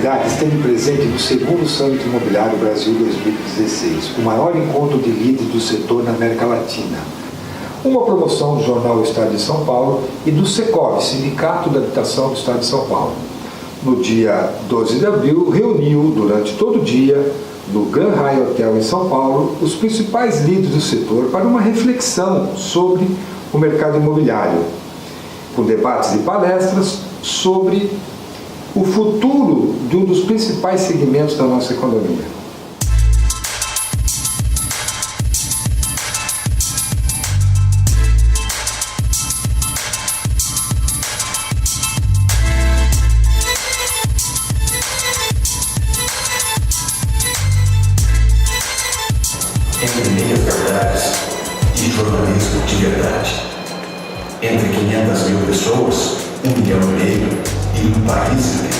autoridade esteve presente no segundo Summit Imobiliário Brasil 2016, o maior encontro de líderes do setor na América Latina. Uma promoção do jornal O Estado de São Paulo e do Secov, Sindicato da Habitação do Estado de São Paulo. No dia 12 de abril, reuniu durante todo o dia, no Grand Hyatt Hotel em São Paulo, os principais líderes do setor para uma reflexão sobre o mercado imobiliário, com debates e palestras sobre o futuro de um dos principais segmentos da nossa economia. Entre meias verdades e jornalismo de verdade. Entre 500 mil pessoas, 1,5 milhão e um país inteiro.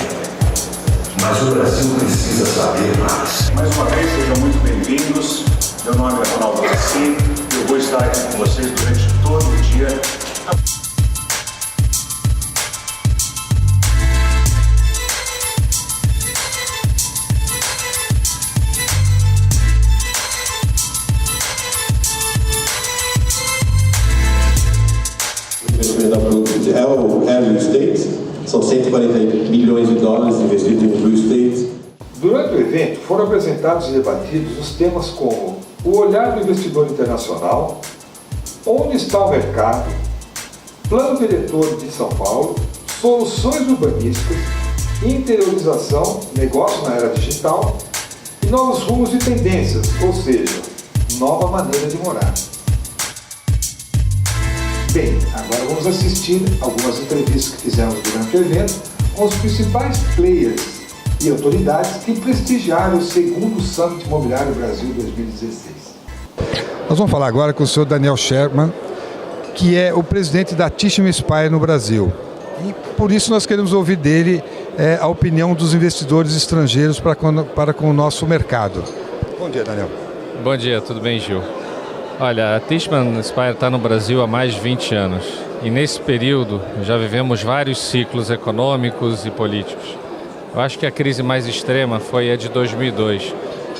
Mas o Brasil precisa saber mais. Mais uma vez, sejam muito bem-vindos. Meu nome é Ronaldo Garcia. Eu vou estar aqui com vocês durante todo o dia. É o real estate, são 140 milhões de dólares investidos em real estate. Durante o evento foram apresentados e debatidos os temas como o olhar do investidor internacional, onde está o mercado, plano diretor de São Paulo, soluções urbanísticas, interiorização, negócio na era digital e novos rumos e tendências, ou seja, nova maneira de morar. Bem, agora vamos assistir algumas entrevistas que fizemos durante o evento com os principais players e autoridades que prestigiaram o segundo Summit Imobiliário Brasil 2016. Nós vamos falar agora com o senhor Daniel Sherman, que é o presidente da Tishman Speyer no Brasil. E por isso nós queremos ouvir dele a opinião dos investidores estrangeiros para com o nosso mercado. Bom dia, Daniel. Bom dia, tudo bem, Gil? Olha, a Tishman Speyer está no Brasil há mais de 20 anos e nesse período já vivemos vários ciclos econômicos e políticos. Eu acho que a crise mais extrema foi a de 2002,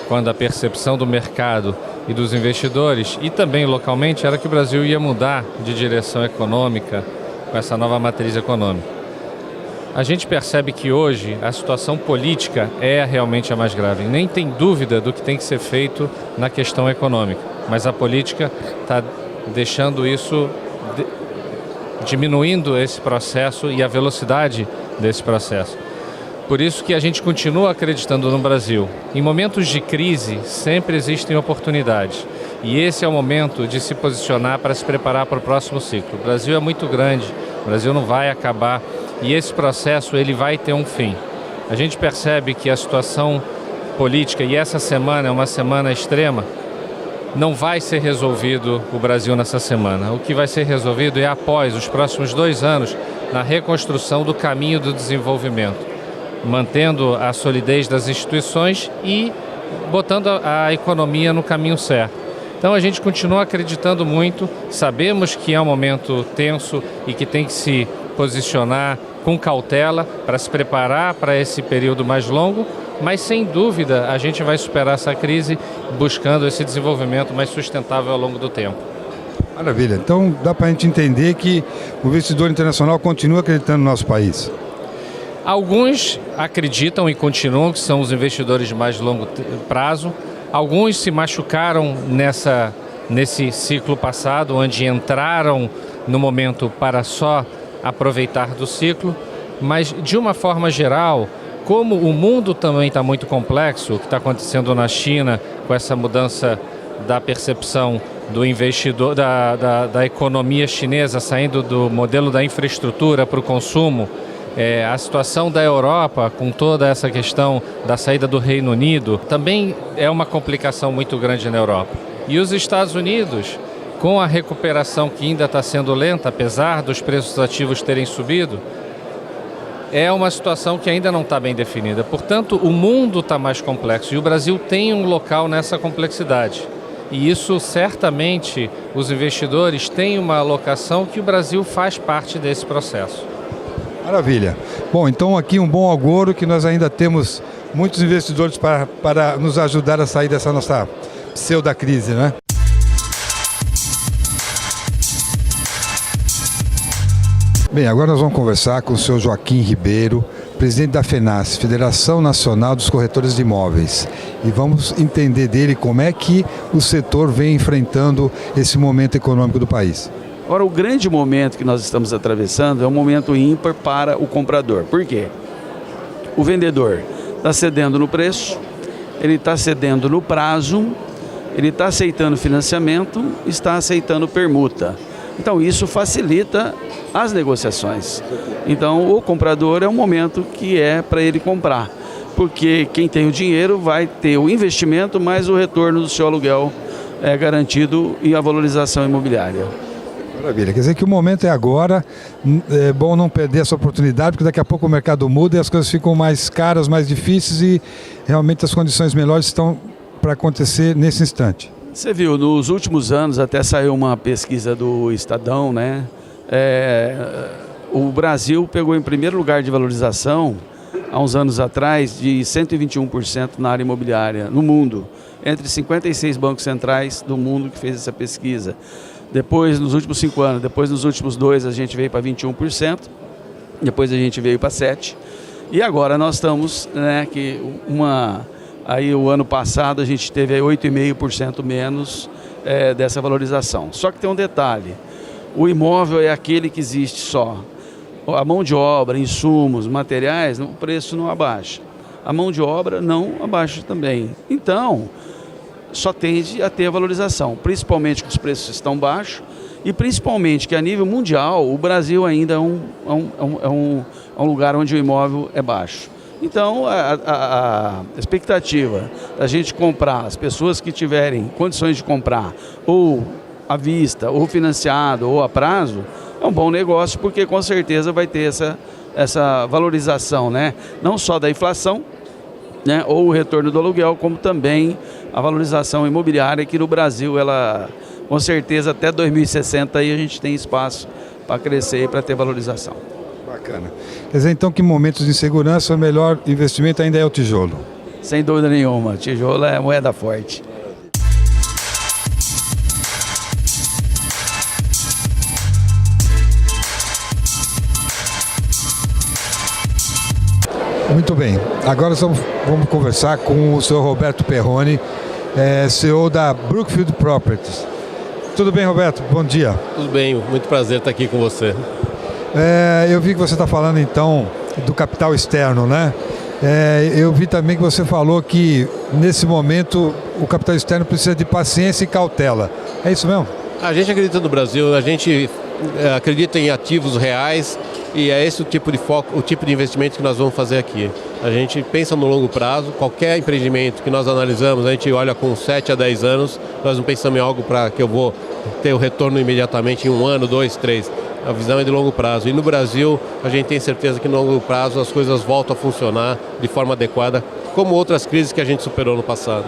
quando a percepção do mercado e dos investidores e também localmente era que o Brasil ia mudar de direção econômica com essa nova matriz econômica. A gente percebe que hoje a situação política é realmente a mais grave. Nem tem dúvida do que tem que ser feito na questão econômica, mas a política está deixando isso, diminuindo esse processo e a velocidade desse processo. Por isso que a gente continua acreditando no Brasil. Em momentos de crise sempre existem oportunidades e esse é o momento de se posicionar para se preparar para o próximo ciclo. O Brasil é muito grande, o Brasil não vai acabar. E esse processo ele vai ter um fim. A gente percebe que a situação política, e essa semana é uma semana extrema, não vai ser resolvido o Brasil nessa semana. O que vai ser resolvido é após os próximos 2 anos na reconstrução do caminho do desenvolvimento, mantendo a solidez das instituições e botando a economia no caminho certo. Então a gente continua acreditando muito, sabemos que é um momento tenso e que tem que se posicionar com cautela para se preparar para esse período mais longo, mas sem dúvida a gente vai superar essa crise buscando esse desenvolvimento mais sustentável ao longo do tempo. Maravilha, então dá para a gente entender que o investidor internacional continua acreditando no nosso país. Alguns acreditam e continuam, que são os investidores de mais longo prazo. Alguns se machucaram nesse ciclo passado, onde entraram no momento para só aproveitar do ciclo, mas de uma forma geral, como o mundo também está muito complexo, o que está acontecendo na China com essa mudança da percepção do investidor, da economia chinesa saindo do modelo da infraestrutura para o consumo, a situação da Europa com toda essa questão da saída do Reino Unido também é uma complicação muito grande na Europa. E os Estados Unidos, com a recuperação que ainda está sendo lenta, apesar dos preços ativos terem subido, é uma situação que ainda não está bem definida. Portanto, o mundo está mais complexo e o Brasil tem um local nessa complexidade. E isso, certamente, os investidores têm uma alocação que o Brasil faz parte desse processo. Maravilha. Bom, então aqui um bom agouro que nós ainda temos muitos investidores para nos ajudar a sair dessa nossa pseudo-crise, né? Bem, agora nós vamos conversar com o senhor Joaquim Ribeiro, presidente da FENACE, Federação Nacional dos Corretores de Imóveis. E vamos entender dele como é que o setor vem enfrentando esse momento econômico do país. Agora, o grande momento que nós estamos atravessando é um momento ímpar para o comprador. Por quê? O vendedor está cedendo no preço, ele está cedendo no prazo, ele está aceitando financiamento, está aceitando permuta. Então, isso facilita as negociações. Então, o comprador é um momento que é para ele comprar, porque quem tem o dinheiro vai ter o investimento, mais o retorno do seu aluguel é garantido e a valorização imobiliária. Maravilha, quer dizer que o momento é agora, é bom não perder essa oportunidade, porque daqui a pouco o mercado muda e as coisas ficam mais caras, mais difíceis e realmente as condições melhores estão para acontecer nesse instante. Você viu, nos últimos anos, até saiu uma pesquisa do Estadão, né? O Brasil pegou em primeiro lugar de valorização, há uns anos atrás, de 121% na área imobiliária, no mundo, entre 56 bancos centrais do mundo que fez essa pesquisa. Depois, nos últimos 5 anos, depois nos últimos 2, a gente veio para 21%, depois a gente veio para 7%, e agora nós estamos, né, aí o ano passado a gente teve 8,5% menos dessa valorização. Só que tem um detalhe, o imóvel é aquele que existe só. A mão de obra, insumos, materiais, o preço não abaixa. A mão de obra não abaixa também. Então, só tende a ter a valorização, principalmente que os preços estão baixos e principalmente que a nível mundial o Brasil ainda é um lugar onde o imóvel é baixo. Então, a expectativa da gente comprar, as pessoas que tiverem condições de comprar ou à vista, ou financiado, ou a prazo, é um bom negócio porque com certeza vai ter essa valorização, né? Não só da inflação, né? Ou o retorno do aluguel, como também a valorização imobiliária que no Brasil, ela com certeza até 2060 aí a gente tem espaço para crescer e para ter valorização. Bacana. Quer dizer então que em momentos de insegurança o melhor investimento ainda é o tijolo? Sem dúvida nenhuma, tijolo é moeda forte. Muito bem, agora vamos conversar com o senhor Roberto Perrone, CEO da Brookfield Properties. Tudo bem, Roberto? Bom dia. Tudo bem, muito prazer estar aqui com você. Eu vi que você está falando então do capital externo, né? Eu vi também que você falou que nesse momento o capital externo precisa de paciência e cautela. É isso mesmo? A gente acredita no Brasil, a gente acredita em ativos reais e é esse o tipo de foco, o tipo de investimento que nós vamos fazer aqui. A gente pensa no longo prazo, qualquer empreendimento que nós analisamos, a gente olha com 7 a 10 anos, nós não pensamos em algo para que eu vou ter o retorno imediatamente em 1 ano, 2, 3. A visão é de longo prazo. E no Brasil, a gente tem certeza que no longo prazo as coisas voltam a funcionar de forma adequada, como outras crises que a gente superou no passado.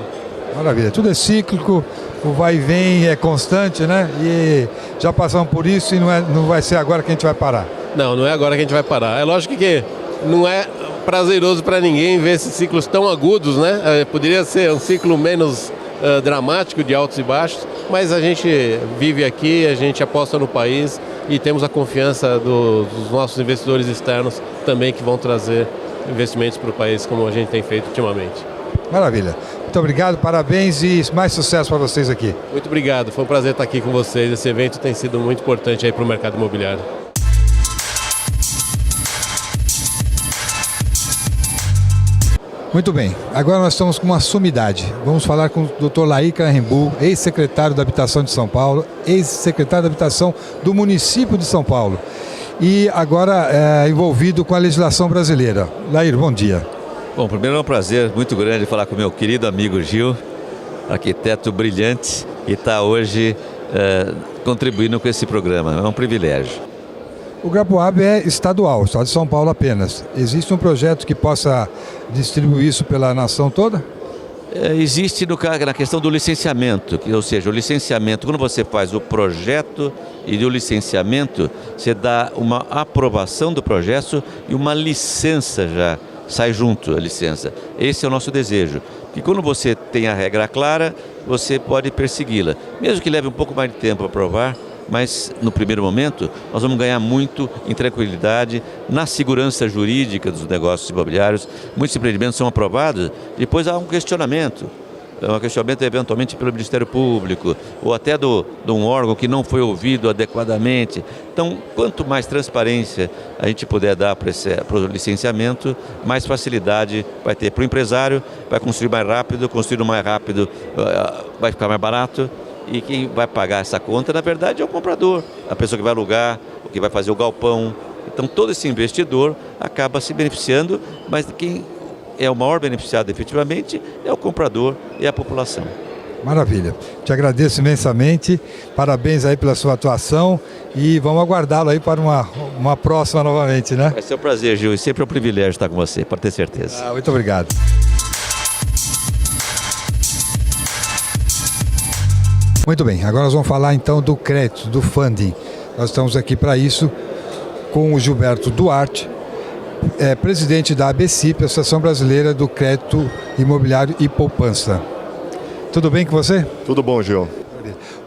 Maravilha. Tudo é cíclico, o vai e vem é constante, né? E já passamos por isso e não vai ser agora que a gente vai parar. Não é agora que a gente vai parar. É lógico que não é prazeroso para ninguém ver esses ciclos tão agudos, né? Poderia ser um ciclo menos dramático, de altos e baixos, mas a gente vive aqui, a gente aposta no país e temos a confiança dos nossos investidores externos também que vão trazer investimentos para o país, como a gente tem feito ultimamente. Maravilha. Muito obrigado, parabéns e mais sucesso para vocês aqui. Muito obrigado, foi um prazer estar aqui com vocês. Esse evento tem sido muito importante aí para o mercado imobiliário. Muito bem, agora nós estamos com uma sumidade. Vamos falar com o Dr. Laí Carrembu, ex-secretário da Habitação de São Paulo, ex-secretário da Habitação do município de São Paulo e agora envolvido com a legislação brasileira. Laí, bom dia. Bom, primeiro é um prazer muito grande falar com o meu querido amigo Gil, arquiteto brilhante, e está hoje contribuindo com esse programa. É um privilégio. O Graboab é estadual, Estado de São Paulo apenas. Existe um projeto que possa distribuir isso pela nação toda? Existe na questão do licenciamento, ou seja, o licenciamento, quando você faz o projeto e o licenciamento, você dá uma aprovação do projeto e uma licença já, sai junto a licença. Esse é o nosso desejo, que quando você tem a regra clara, você pode persegui-la, mesmo que leve um pouco mais de tempo para aprovar, mas no primeiro momento nós vamos ganhar muito em tranquilidade, na segurança jurídica dos negócios imobiliários. Muitos empreendimentos são aprovados, depois há um questionamento eventualmente pelo Ministério Público ou até de um órgão que não foi ouvido adequadamente. Então, quanto mais transparência a gente puder dar para o licenciamento, mais facilidade vai ter para o empresário, vai construir mais rápido, vai ficar mais barato. E quem vai pagar essa conta, na verdade, é o comprador, a pessoa que vai alugar, o que vai fazer o galpão. Então, todo esse investidor acaba se beneficiando, mas quem é o maior beneficiado, efetivamente, é o comprador e a população. Maravilha. Te agradeço imensamente. Parabéns aí pela sua atuação e vamos aguardá-lo aí para uma próxima novamente, né? Vai ser um prazer, Gil, e sempre é um privilégio estar com você, pode ter certeza. Muito obrigado. Muito bem, agora nós vamos falar então do crédito, do funding. Nós estamos aqui para isso com o Gilberto Duarte, presidente da ABCIP, Associação Brasileira do Crédito Imobiliário e Poupança. Tudo bem com você? Tudo bom, Gil.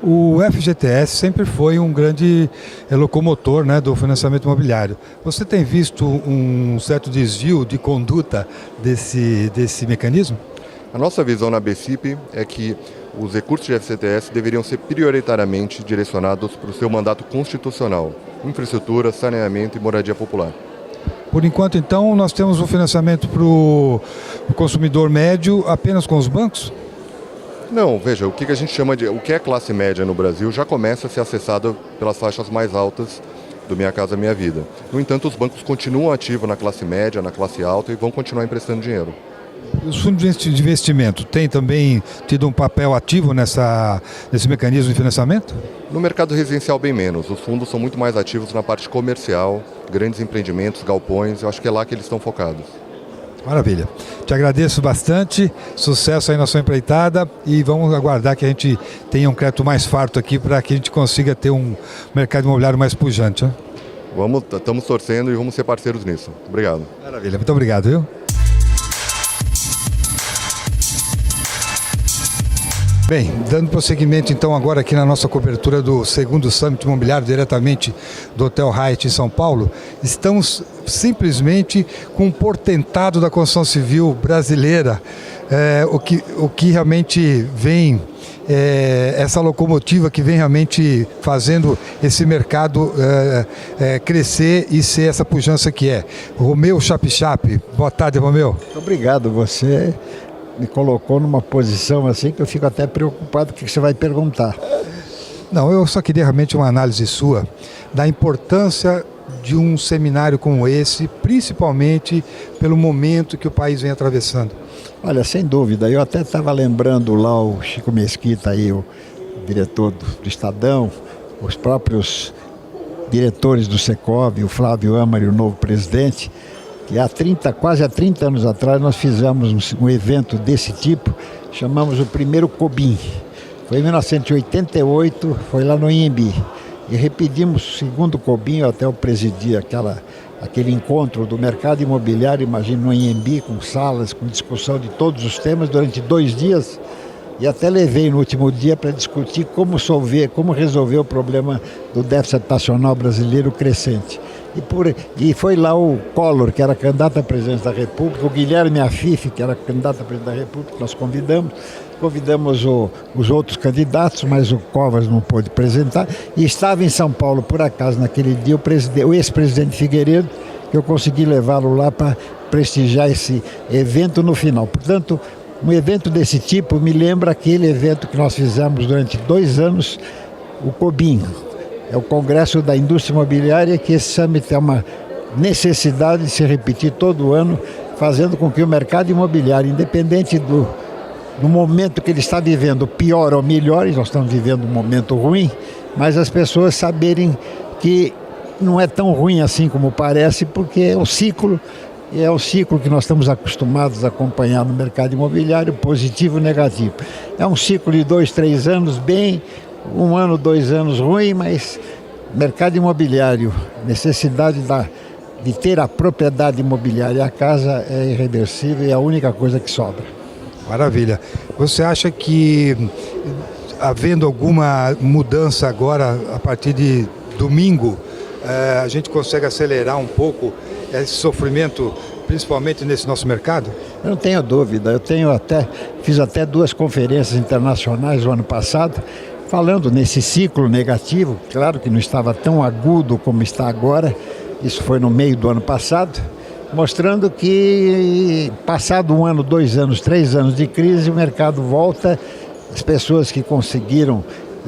O FGTS sempre foi um grande locomotor, né, do financiamento imobiliário. Você tem visto um certo desvio de conduta desse mecanismo? A nossa visão na ABCIP é que os recursos de FGTS deveriam ser prioritariamente direcionados para o seu mandato constitucional: infraestrutura, saneamento e moradia popular. Por enquanto, então, nós temos o financiamento para o consumidor médio apenas com os bancos? Não, veja, o que a gente chama o que é classe média no Brasil já começa a ser acessado pelas faixas mais altas do Minha Casa Minha Vida. No entanto, os bancos continuam ativos na classe média, na classe alta e vão continuar emprestando dinheiro. Os fundos de investimento têm também tido um papel ativo nesse mecanismo de financiamento? No mercado residencial, bem menos. Os fundos são muito mais ativos na parte comercial, grandes empreendimentos, galpões. Eu acho que é lá que eles estão focados. Maravilha. Te agradeço bastante. Sucesso aí na sua empreitada e vamos aguardar que a gente tenha um crédito mais farto aqui para que a gente consiga ter um mercado imobiliário mais pujante. Né? Estamos torcendo e vamos ser parceiros nisso. Obrigado. Maravilha. Muito obrigado, viu? Bem, dando prosseguimento então agora aqui na nossa cobertura do segundo Summit Imobiliário, diretamente do Hotel Hyatt em São Paulo, estamos simplesmente com um portentado da construção civil brasileira, o que realmente vem, essa locomotiva que vem realmente fazendo esse mercado crescer e ser essa pujança que é. Romeu Chap-Chap, boa tarde, Romeu. Muito obrigado, você me colocou numa posição assim que eu fico até preocupado com o que você vai perguntar. Não, eu só queria realmente uma análise sua da importância de um seminário como esse, principalmente pelo momento que o país vem atravessando. Olha, sem dúvida, eu até estava lembrando lá o Chico Mesquita, aí, o diretor do Estadão, os próprios diretores do Secov, o Flávio Amari, o novo presidente, que quase há 30 anos atrás nós fizemos um evento desse tipo, chamamos o primeiro Cobim. Foi em 1988, foi lá no Inhambi. E repetimos o segundo Cobim, eu até presidi aquele encontro do mercado imobiliário, imagina, no Inhambi, com salas, com discussão de todos os temas durante 2 dias. E até levei no último dia para discutir como resolver o problema do déficit habitacional brasileiro crescente. E foi lá o Collor, que era candidato à presidência da República, o Guilherme Afif, que era candidato à presidência da República, nós convidamos os outros candidatos, mas o Covas não pôde apresentar, e estava em São Paulo, por acaso, naquele dia, o ex-presidente Figueiredo, que eu consegui levá-lo lá para prestigiar esse evento no final. Portanto, um evento desse tipo me lembra aquele evento que nós fizemos durante 2 anos, o Cobim. É o Congresso da Indústria Imobiliária, que esse summit é uma necessidade de se repetir todo ano, fazendo com que o mercado imobiliário, independente do momento que ele está vivendo, pior ou melhor, e nós estamos vivendo um momento ruim, mas as pessoas saberem que não é tão ruim assim como parece, porque o ciclo E é um ciclo que nós estamos acostumados a acompanhar no mercado imobiliário, positivo e negativo. É um ciclo de 2, 3 anos bem, 1 ano, 2 anos ruim, mas mercado imobiliário, necessidade de ter a propriedade imobiliária, a casa é irreversível e é a única coisa que sobra. Maravilha. Você acha que, havendo alguma mudança agora, a partir de domingo, a gente consegue acelerar um pouco esse sofrimento, principalmente nesse nosso mercado? Eu não tenho dúvida. Fiz até 2 conferências internacionais no ano passado, falando nesse ciclo negativo, claro que não estava tão agudo como está agora, isso foi no meio do ano passado, mostrando que passado 1 ano, 2 anos, 3 anos de crise, o mercado volta, as pessoas que conseguiram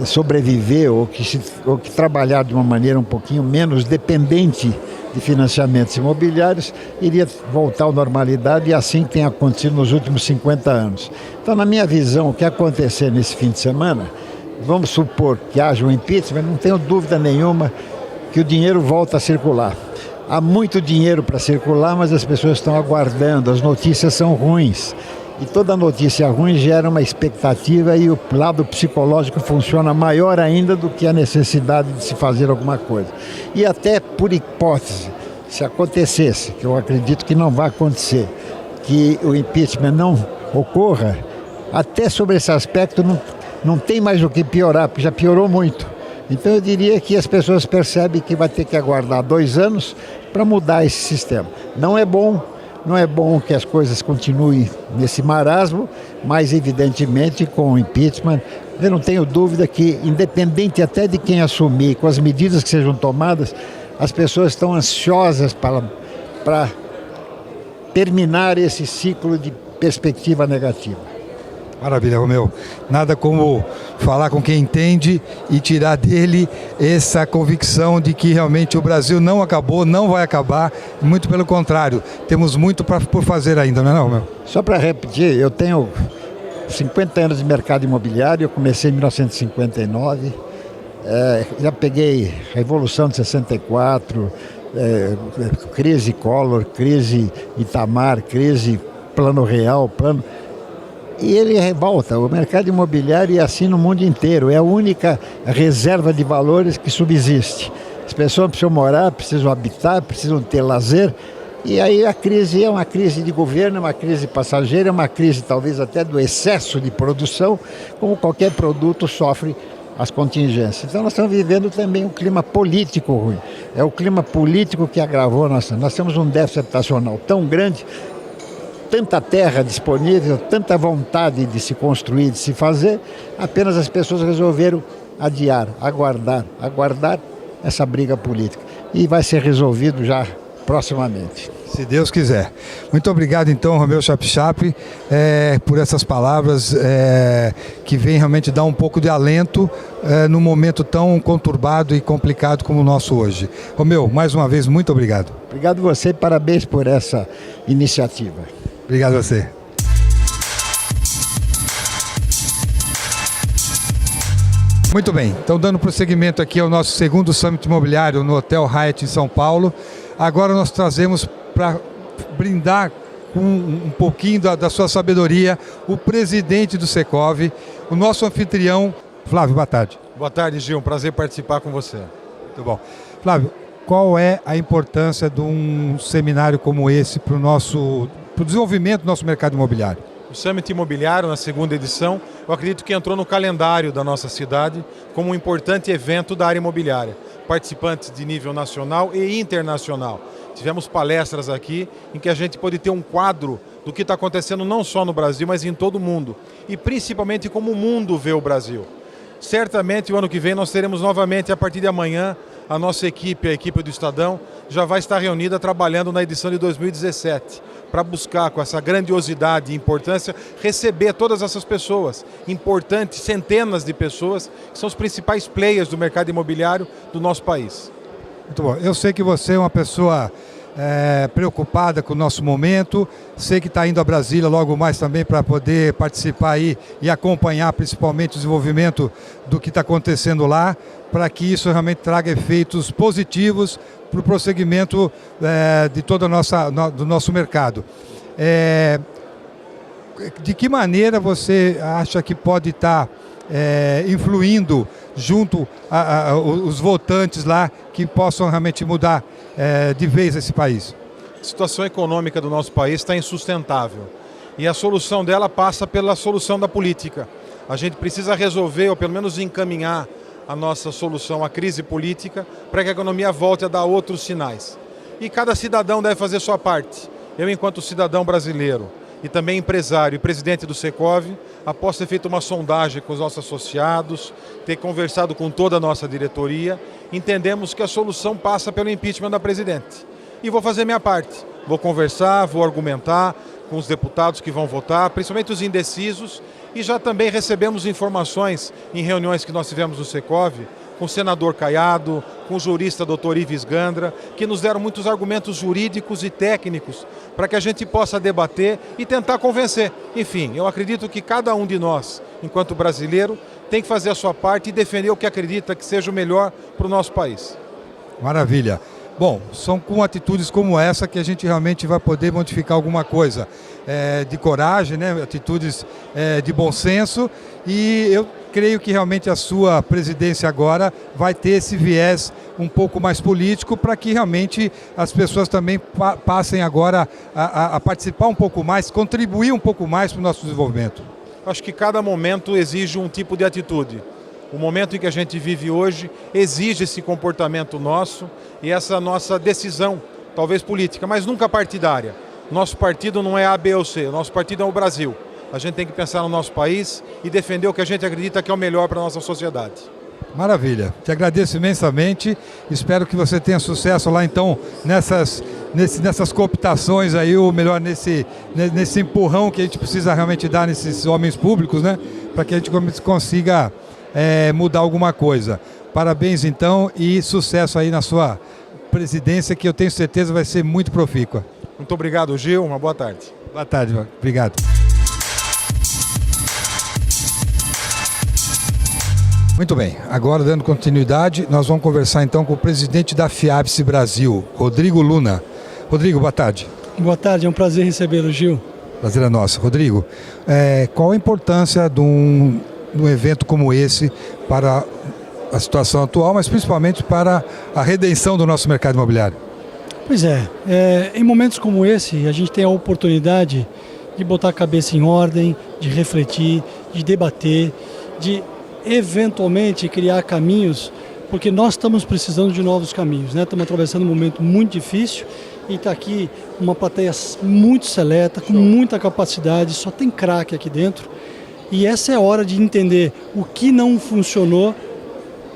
sobreviver ou que trabalhar de uma maneira um pouquinho menos dependente de financiamentos imobiliários, iria voltar à normalidade e assim tem acontecido nos últimos 50 anos. Então, na minha visão, o que acontecer nesse fim de semana, vamos supor que haja um impeachment, não tenho dúvida nenhuma que o dinheiro volta a circular. Há muito dinheiro para circular, mas as pessoas estão aguardando, as notícias são ruins. E toda notícia ruim gera uma expectativa e o lado psicológico funciona maior ainda do que a necessidade de se fazer alguma coisa. E até por hipótese, se acontecesse, que eu acredito que não vai acontecer, que o impeachment não ocorra, até sobre esse aspecto não tem mais o que piorar, porque já piorou muito. Então eu diria que as pessoas percebem que vai ter que aguardar 2 anos para mudar esse sistema. Não é bom que as coisas continuem nesse marasmo, mas evidentemente com o impeachment, eu não tenho dúvida que, independente até de quem assumir, com as medidas que sejam tomadas, as pessoas estão ansiosas para terminar esse ciclo de perspectiva negativa. Maravilha, Romeu. Nada como falar com quem entende e tirar dele essa convicção de que realmente o Brasil não acabou, não vai acabar, muito pelo contrário. Temos muito por fazer ainda, não é, Romeu? Só para repetir, eu tenho 50 anos de mercado imobiliário, eu comecei em 1959, já peguei Revolução de 64, crise Collor, crise Itamar, crise Plano Real, E ele revolta. O mercado imobiliário é assim no mundo inteiro. É a única reserva de valores que subsiste. As pessoas precisam morar, precisam habitar, precisam ter lazer. E aí a crise é uma crise de governo, é uma crise passageira, é uma crise talvez até do excesso de produção, como qualquer produto sofre as contingências. Então nós estamos vivendo também um clima político ruim. É o clima político que agravou nós temos um déficit habitacional tão grande, tanta terra disponível, tanta vontade de se construir, de se fazer, apenas as pessoas resolveram adiar, aguardar essa briga política. E vai ser resolvido já proximamente. Se Deus quiser. Muito obrigado então, Romeu Chapchap, por essas palavras que vem realmente dar um pouco de alento num momento tão conturbado e complicado como o nosso hoje. Romeu, mais uma vez, muito obrigado. Obrigado a você e parabéns por essa iniciativa. Obrigado a você. Muito bem, então dando prosseguimento aqui ao nosso segundo Summit Imobiliário no Hotel Hyatt em São Paulo. Agora nós trazemos para brindar com um pouquinho da sua sabedoria o presidente do Secov, o nosso anfitrião, Flávio, boa tarde. Boa tarde, Gil, um prazer participar com você. Muito bom. Flávio, qual é a importância de um seminário como esse para o desenvolvimento do nosso mercado imobiliário? O Summit Imobiliário, na segunda edição, eu acredito que entrou no calendário da nossa cidade como um importante evento da área imobiliária. Participantes de nível nacional e internacional. Tivemos palestras aqui em que a gente pode ter um quadro do que está acontecendo não só no Brasil, mas em todo o mundo. E principalmente como o mundo vê o Brasil. Certamente o ano que vem nós teremos novamente, a partir de amanhã, a nossa equipe, a equipe do Estadão, já vai estar reunida trabalhando na edição de 2017, para buscar com essa grandiosidade e importância, receber todas essas pessoas, importantes, centenas de pessoas, que são os principais players do mercado imobiliário do nosso país. Muito bom. Eu sei que você é uma pessoa preocupada com o nosso momento, sei que está indo a Brasília logo mais também para poder participar aí e acompanhar principalmente o desenvolvimento do que está acontecendo lá, para que isso realmente traga efeitos positivos para o prosseguimento de todo do nosso mercado. De que maneira você acha que pode estar influindo junto os votantes lá que possam realmente mudar de vez esse país? A situação econômica do nosso país está insustentável e a solução dela passa pela solução da política. A gente precisa resolver, ou pelo menos encaminhar a nossa solução à crise política para que a economia volte a dar outros sinais. E cada cidadão deve fazer sua parte. Eu, enquanto cidadão brasileiro e também empresário e presidente do Secov, após ter feito uma sondagem com os nossos associados, ter conversado com toda a nossa diretoria, entendemos que a solução passa pelo impeachment da presidente. E vou fazer minha parte. Vou conversar, vou argumentar com os deputados que vão votar, principalmente os indecisos, e já também recebemos informações em reuniões que nós tivemos no Secov, com o senador Caiado, com o jurista Dr. Ives Gandra, que nos deram muitos argumentos jurídicos e técnicos para que a gente possa debater e tentar convencer. Enfim, eu acredito que cada um de nós, enquanto brasileiro, tem que fazer a sua parte e defender o que acredita que seja o melhor para o nosso país. Maravilha. Bom, são com atitudes como essa que a gente realmente vai poder modificar alguma coisa. De coragem, né? Atitudes de bom senso, e eu creio que realmente a sua presidência agora vai ter esse viés um pouco mais político para que realmente as pessoas também passem agora a participar um pouco mais, contribuir um pouco mais para o nosso desenvolvimento. Acho que cada momento exige um tipo de atitude. O momento em que a gente vive hoje exige esse comportamento nosso e essa nossa decisão, talvez política, mas nunca partidária. Nosso partido não é A, B ou C, nosso partido é o Brasil. A gente tem que pensar no nosso país e defender o que a gente acredita que é o melhor para a nossa sociedade. Maravilha, te agradeço imensamente, espero que você tenha sucesso lá então nessas cooptações aí, ou melhor, nesse empurrão que a gente precisa realmente dar nesses homens públicos, né? Para que a gente consiga mudar alguma coisa. Parabéns então e sucesso aí na sua presidência, que eu tenho certeza vai ser muito profícua. Muito obrigado, Gil, uma boa tarde. Boa tarde, obrigado. Muito bem, agora dando continuidade, nós vamos conversar então com o presidente da FIABS Brasil, Rodrigo Luna. Rodrigo, boa tarde. Boa tarde, é um prazer recebê-lo, Gil. Prazer é nosso. Rodrigo, qual a importância de um evento como esse para a situação atual, mas principalmente para a redenção do nosso mercado imobiliário? Pois em momentos como esse, a gente tem a oportunidade de botar a cabeça em ordem, de refletir, de debater, de eventualmente criar caminhos, porque nós estamos precisando de novos caminhos, né? Estamos atravessando um momento muito difícil e está aqui uma plateia muito seleta, com muita capacidade, só tem craque aqui dentro, e essa é a hora de entender o que não funcionou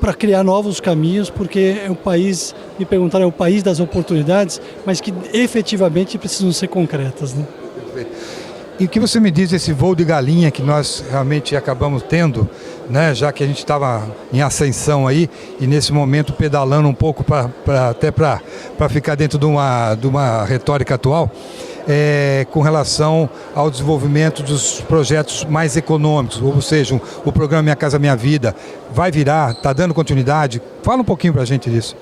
para criar novos caminhos, porque é o país, me perguntaram, é o país das oportunidades, mas que efetivamente precisam ser concretas, né? E o que você me diz desse voo de galinha que nós realmente acabamos tendo, né, já que a gente estava em ascensão aí e nesse momento pedalando um pouco até para ficar dentro de uma retórica atual, com relação ao desenvolvimento dos projetos mais econômicos, ou seja, o programa Minha Casa Minha Vida vai virar, está dando continuidade? Fala um pouquinho para a gente disso.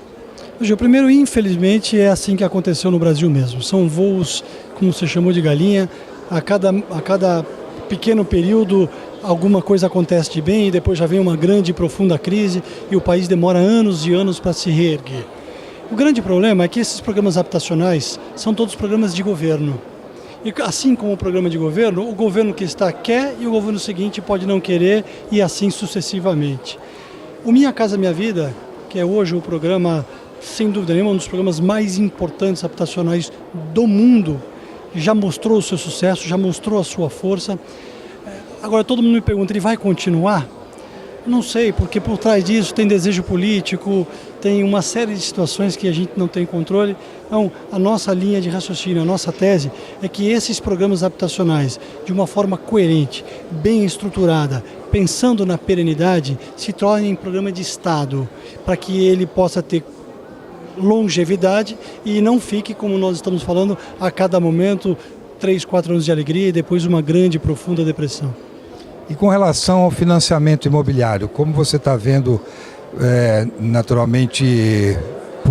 O primeiro, infelizmente, é assim que aconteceu no Brasil mesmo. São voos, como você chamou de galinha, a cada pequeno período alguma coisa acontece de bem e depois já vem uma grande e profunda crise e o país demora anos e anos para se reerguer. O grande problema é que esses programas habitacionais são todos programas de governo. E assim como o programa de governo, o governo que está quer e o governo seguinte pode não querer e assim sucessivamente. O Minha Casa Minha Vida, que é hoje o programa, sem dúvida nenhuma, um dos programas mais importantes habitacionais do mundo, já mostrou o seu sucesso, já mostrou a sua força. Agora todo mundo me pergunta, ele vai continuar? Não sei, porque por trás disso tem desejo político, tem uma série de situações que a gente não tem controle. Então, a nossa linha de raciocínio, a nossa tese é que esses programas habitacionais, de uma forma coerente, bem estruturada, pensando na perenidade, se tornem programa de Estado, para que ele possa ter longevidade e não fique, como nós estamos falando, a cada momento 3, 4 anos de alegria e depois uma grande e profunda depressão. E com relação ao financiamento imobiliário, como você está vendo naturalmente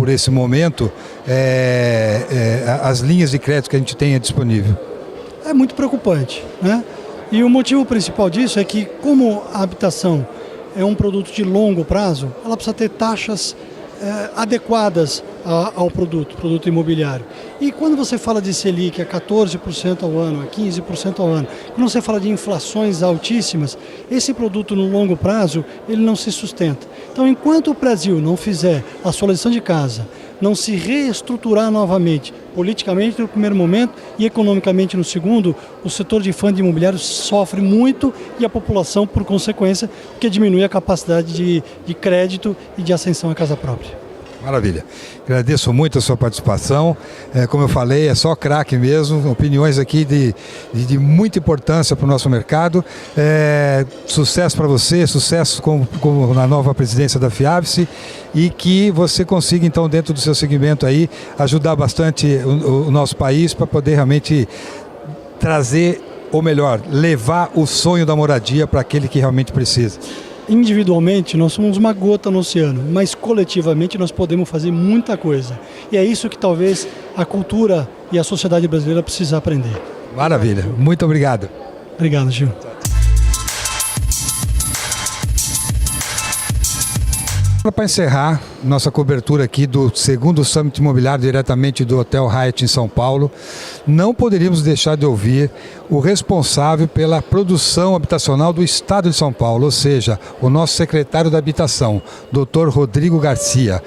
por esse momento as linhas de crédito que a gente tenha disponível? É muito preocupante, né? E o motivo principal disso é que, como a habitação é um produto de longo prazo, ela precisa ter taxas adequadas ao produto imobiliário. E quando você fala de Selic a 14% ao ano, a 15% ao ano, quando você fala de inflações altíssimas, esse produto no longo prazo, ele não se sustenta. Então, enquanto o Brasil não fizer a sua lição de casa, não se reestruturar novamente, politicamente no primeiro momento e economicamente no segundo, o setor de fundo imobiliário sofre muito e a população, por consequência, porque diminui a capacidade de crédito e de ascensão à casa própria. Maravilha. Agradeço muito a sua participação. Como eu falei, é só craque mesmo. Opiniões aqui de muita importância para o nosso mercado. Sucesso para você, sucesso na nova presidência da FIABSE e que você consiga, então, dentro do seu segmento aí, ajudar bastante o nosso país para poder realmente trazer, ou melhor, levar o sonho da moradia para aquele que realmente precisa. Individualmente nós somos uma gota no oceano, mas coletivamente nós podemos fazer muita coisa. E é isso que talvez a cultura e a sociedade brasileira precisa aprender. Maravilha, muito obrigado. Obrigado, Gil. Para encerrar nossa cobertura aqui do segundo Summit Imobiliário diretamente do Hotel Hyatt em São Paulo, não poderíamos deixar de ouvir o responsável pela produção habitacional do Estado de São Paulo, ou seja, o nosso secretário da Habitação, Dr. Rodrigo Garcia.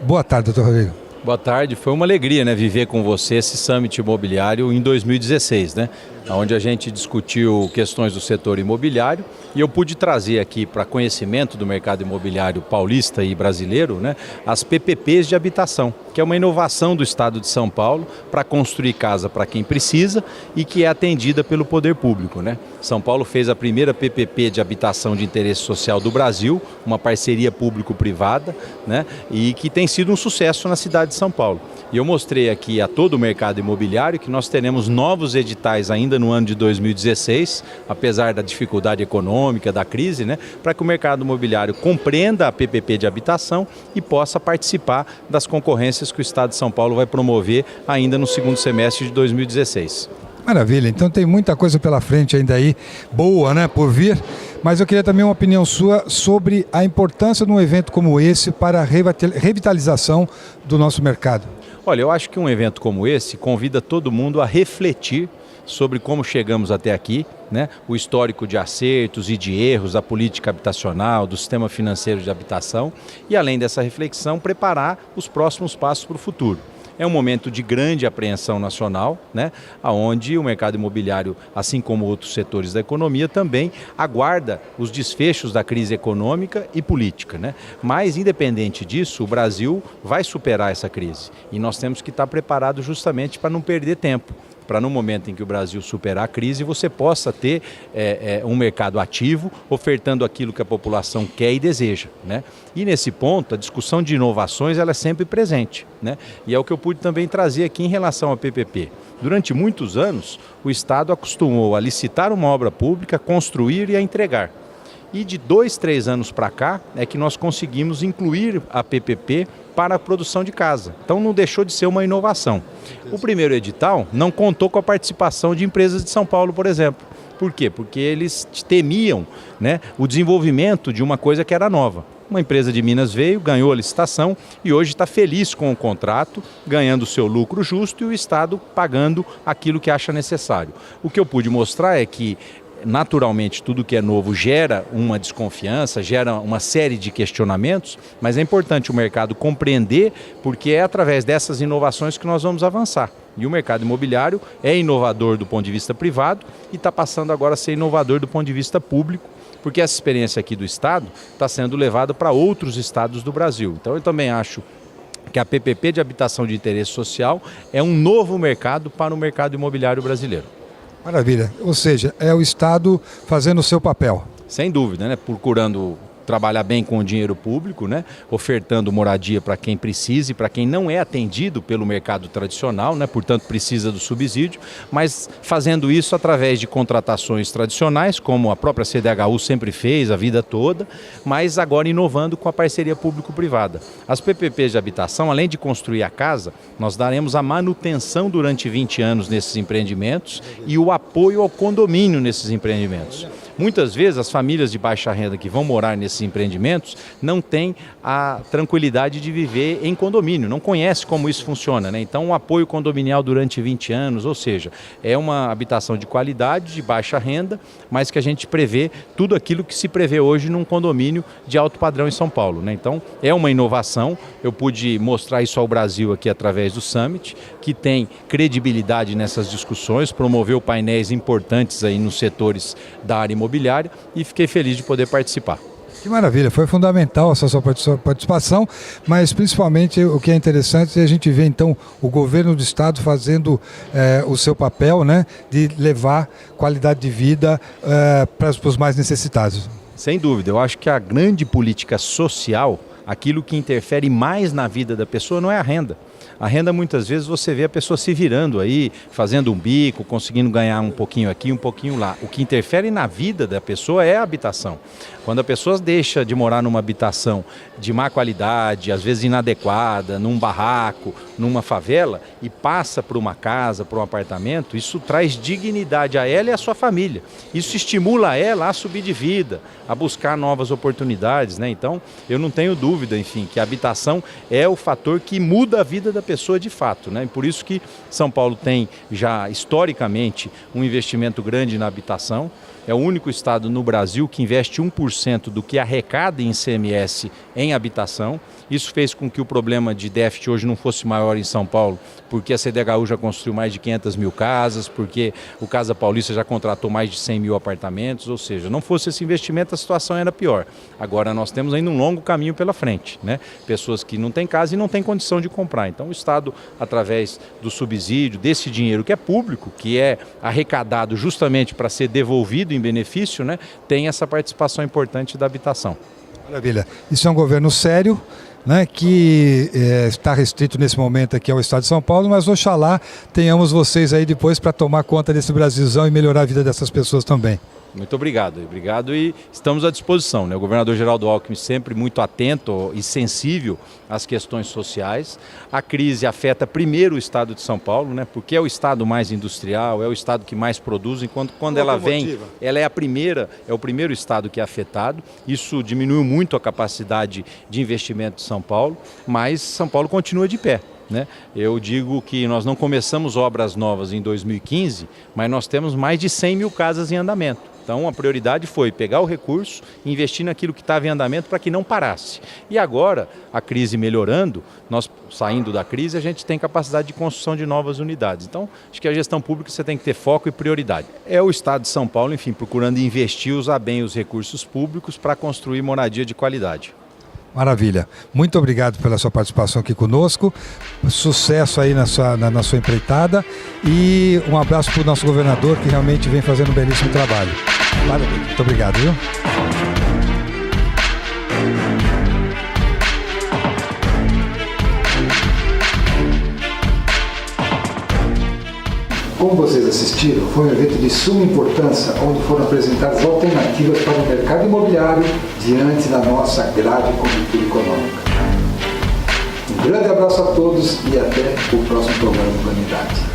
Boa tarde, Dr. Rodrigo. Boa tarde, foi uma alegria, né, viver com você esse Summit Imobiliário em 2016, né, onde a gente discutiu questões do setor imobiliário e eu pude trazer aqui para conhecimento do mercado imobiliário paulista e brasileiro, né, as PPPs de habitação, que é uma inovação do Estado de São Paulo para construir casa para quem precisa e que é atendida pelo poder público, né. São Paulo fez a primeira PPP de habitação de interesse social do Brasil, uma parceria público-privada, né, e que tem sido um sucesso na cidade de São Paulo. E eu mostrei aqui a todo o mercado imobiliário que nós teremos novos editais ainda no ano de 2016, apesar da dificuldade econômica, da crise, né, para que o mercado imobiliário compreenda a PPP de habitação e possa participar das concorrências que o Estado de São Paulo vai promover ainda no segundo semestre de 2016. Maravilha, então tem muita coisa pela frente ainda aí, boa, né, por vir, mas eu queria também uma opinião sua sobre a importância de um evento como esse para a revitalização do nosso mercado. Olha, eu acho que um evento como esse convida todo mundo a refletir sobre como chegamos até aqui, né? O histórico de acertos e de erros da política habitacional, do sistema financeiro de habitação e, além dessa reflexão, preparar os próximos passos para o futuro. É um momento de grande apreensão nacional, né, onde o mercado imobiliário, assim como outros setores da economia, também aguarda os desfechos da crise econômica e política, né? Mas, independente disso, o Brasil vai superar essa crise e nós temos que estar preparados justamente para não perder tempo, para no momento em que o Brasil superar a crise, você possa ter um mercado ativo, ofertando aquilo que a população quer e deseja, né? E nesse ponto, a discussão de inovações ela é sempre presente, né? E é o que eu pude também trazer aqui em relação à PPP. Durante muitos anos, o Estado acostumou a licitar uma obra pública, construir e a entregar. E de 2, 3 anos para cá é que nós conseguimos incluir a PPP para a produção de casa. Então não deixou de ser uma inovação. O primeiro edital não contou com a participação de empresas de São Paulo, por exemplo. Por quê? Porque eles temiam, né, o desenvolvimento de uma coisa que era nova. Uma empresa de Minas veio, ganhou a licitação e hoje está feliz com o contrato, ganhando o seu lucro justo e o Estado pagando aquilo que acha necessário. O que eu pude mostrar é que naturalmente tudo que é novo gera uma desconfiança, gera uma série de questionamentos, mas é importante o mercado compreender porque é através dessas inovações que nós vamos avançar. E o mercado imobiliário é inovador do ponto de vista privado e está passando agora a ser inovador do ponto de vista público, porque essa experiência aqui do Estado está sendo levada para outros estados do Brasil. Então eu também acho que a PPP de habitação de interesse social é um novo mercado para o mercado imobiliário brasileiro. Maravilha, ou seja, é o Estado fazendo o seu papel. Sem dúvida, né? Procurando trabalhar bem com o dinheiro público, né? Ofertando moradia para quem precisa e para quem não é atendido pelo mercado tradicional, né? Portanto precisa do subsídio, mas fazendo isso através de contratações tradicionais, como a própria CDHU sempre fez a vida toda, mas agora inovando com a parceria público-privada. As PPPs de habitação, além de construir a casa, nós daremos a manutenção durante 20 anos nesses empreendimentos e o apoio ao condomínio nesses empreendimentos. Muitas vezes as famílias de baixa renda que vão morar nesses empreendimentos não têm a tranquilidade de viver em condomínio, não conhece como isso funciona, né? Então um apoio condominial durante 20 anos, ou seja, é uma habitação de qualidade, de baixa renda, mas que a gente prevê tudo aquilo que se prevê hoje num condomínio de alto padrão em São Paulo, né? Então é uma inovação, eu pude mostrar isso ao Brasil aqui através do Summit, que tem credibilidade nessas discussões, promoveu painéis importantes aí nos setores da área imobiliária e fiquei feliz de poder participar. Que maravilha, foi fundamental essa sua participação, mas principalmente o que é interessante é a gente ver então o governo do estado fazendo o seu papel, né, de levar qualidade de vida para os mais necessitados. Sem dúvida, eu acho que a grande política social, aquilo que interfere mais na vida da pessoa não é a renda. A renda, muitas vezes, você vê a pessoa se virando aí, fazendo um bico, conseguindo ganhar um pouquinho aqui, um pouquinho lá. O que interfere na vida da pessoa é a habitação. Quando a pessoa deixa de morar numa habitação de má qualidade, às vezes inadequada, num barraco, numa favela, e passa para uma casa, para um apartamento, isso traz dignidade a ela e à sua família. Isso estimula ela a subir de vida, a buscar novas oportunidades, né? Então, eu não tenho dúvida, enfim, que a habitação é o fator que muda a vida da pessoa de fato, né? E por isso que São Paulo tem já historicamente um investimento grande na habitação. É o único estado no Brasil que investe 1% do que arrecada em ICMS em habitação. Isso fez com que o problema de déficit hoje não fosse maior em São Paulo, porque a CDHU já construiu mais de 500 mil casas, porque o Casa Paulista já contratou mais de 100 mil apartamentos, ou seja, não fosse esse investimento a situação era pior. Agora nós temos ainda um longo caminho pela frente, né? Pessoas que não têm casa e não têm condição de comprar. Então o Estado, através do subsídio, desse dinheiro que é público, que é arrecadado justamente para ser devolvido em benefício, né, tem essa participação importante da habitação. Maravilha. Isso é um governo sério, né, que está restrito nesse momento aqui ao Estado de São Paulo, mas oxalá tenhamos vocês aí depois para tomar conta desse Brasilzão e melhorar a vida dessas pessoas também. Muito obrigado e estamos à disposição, né? O governador Geraldo Alckmin sempre muito atento e sensível às questões sociais. A crise afeta primeiro o estado de São Paulo, né? Porque é o estado mais industrial, é o estado que mais produz, enquanto quando ela vem, ela é o primeiro estado que é afetado. Isso diminuiu muito a capacidade de investimento de São Paulo, mas São Paulo continua de pé. Né? Eu digo que nós não começamos obras novas em 2015, mas nós temos mais de 100 mil casas em andamento. Então a prioridade foi pegar o recurso e investir naquilo que estava em andamento para que não parasse. E agora, a crise melhorando, nós saindo da crise, a gente tem capacidade de construção de novas unidades. Então, acho que a gestão pública você tem que ter foco e prioridade. É o Estado de São Paulo, enfim, procurando investir, usar bem os recursos públicos para construir moradia de qualidade. Maravilha. Muito obrigado pela sua participação aqui conosco. Sucesso aí na sua empreitada e um abraço para o nosso governador que realmente vem fazendo um belíssimo trabalho. Maravilha. Muito obrigado, viu? Como vocês assistiram, foi um evento de suma importância, onde foram apresentadas alternativas para o mercado imobiliário diante da nossa grave conjuntura econômica. Um grande abraço a todos e até o próximo programa de Humanidade.